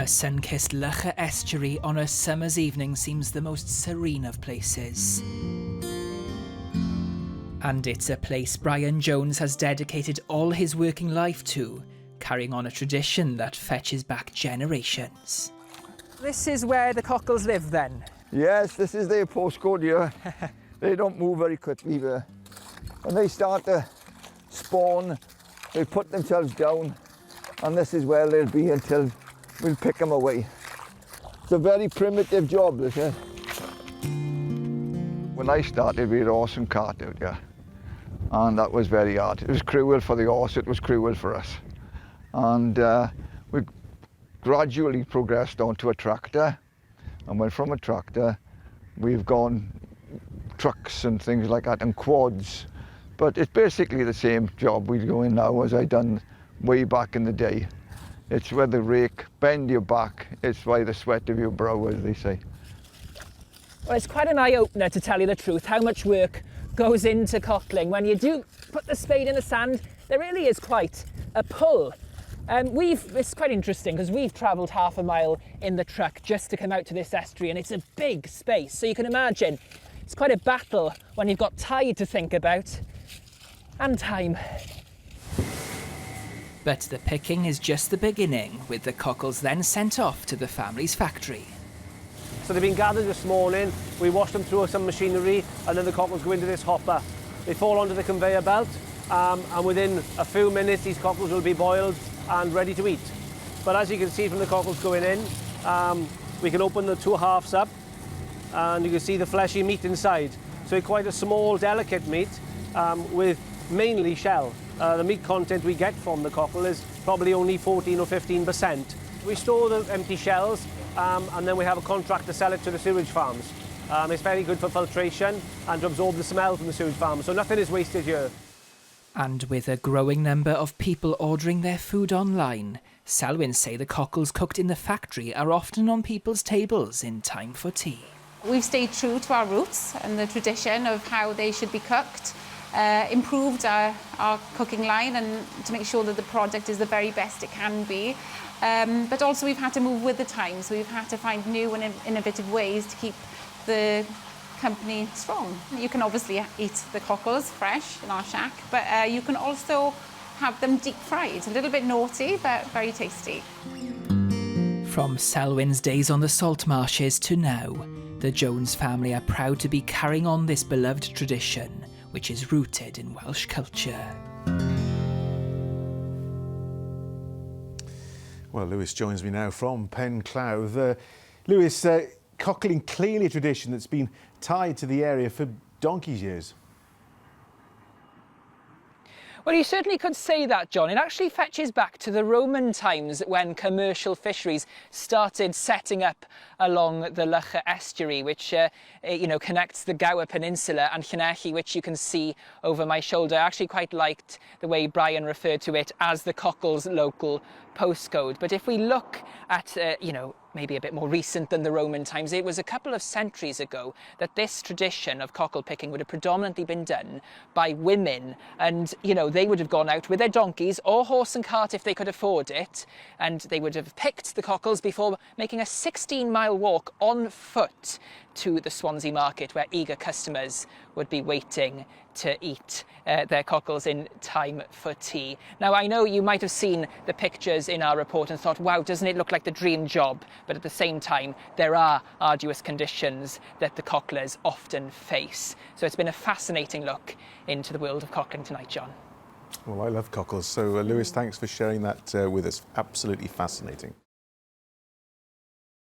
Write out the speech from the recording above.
A sun-kissed Loughor Estuary on a summer's evening seems the most serene of places. And it's a place Brian Jones has dedicated all his working life to, carrying on a tradition that fetches back generations. This is where the Cockles live then? Yes, this is their postcode here. They don't move very quickly there. When they start to spawn, they put themselves down, and this is where they'll be until we'll pick them away. It's a very primitive job, this is. When I started, we had a horse and cart out here, and that was very hard. It was cruel for the horse, it was cruel for us. And we gradually progressed onto a tractor, and went from a tractor, we've gone trucks and things like that, and quads. But it's basically the same job we go in now as I done way back in the day. It's where the rake bend your back, it's by the sweat of your brow, as they say. Well, it's quite an eye-opener, to tell you the truth, how much work goes into cockling. When you do put the spade in the sand, there really is quite a pull. It's quite interesting because we've travelled half a mile in the truck just to come out to this estuary, and it's a big space, so you can imagine it's quite a battle when you've got tide to think about and time. But the picking is just the beginning, with the cockles then sent off to the family's factory. So they've been gathered this morning, we wash them through some machinery, and then the cockles go into this hopper. They fall onto the conveyor belt, and within a few minutes these cockles will be boiled and ready to eat. But as you can see from the cockles going in, we can open the two halves up, and you can see the fleshy meat inside. So it's quite a small, delicate meat with mainly shell. The meat content we get from the cockle is probably only 14 or 15%. We store the empty shells, and then we have a contract to sell it to the sewage farms. It's very good for filtration and to absorb the smell from the sewage farms, so nothing is wasted here. And with a growing number of people ordering their food online, Selwyn say the cockles cooked in the factory are often on people's tables in time for tea. We've stayed true to our roots and the tradition of how they should be cooked, improved our cooking line and to make sure that the product is the very best it can be. But also we've had to move with the times, so we've had to find new and innovative ways to keep the company strong. You can obviously eat the cockles fresh in our shack, but you can also have them deep fried. A little bit naughty, but very tasty. From Selwyn's days on the salt marshes to now, the Jones family are proud to be carrying on this beloved tradition, which is rooted in Welsh culture. Well, Lewis joins me now from Penclawdd. Lewis, cockling, clearly a tradition that's been tied to the area for donkey's years. Well, you certainly could say that, John. It actually fetches back to the Roman times when commercial fisheries started setting up along the Loughor Estuary, which connects the Gower Peninsula and Llanelli, which you can see over my shoulder. I actually quite liked the way Brian referred to it as the Cockles local postcode. But if we look at, maybe a bit more recent than the Roman times, it was a couple of centuries ago that this tradition of cockle picking would have predominantly been done by women. And, they would have gone out with their donkeys or horse and cart if they could afford it. And they would have picked the cockles before making a 16-mile walk on foot to the Swansea market, where eager customers would be waiting to eat their cockles in time for tea. Now, I know you might have seen the pictures in our report and thought, wow, doesn't it look like the dream job? But at the same time, there are arduous conditions that the cocklers often face. So it's been a fascinating look into the world of cockling tonight, John. Well, I love cockles, so Lewis, thanks for sharing that with us. Absolutely fascinating.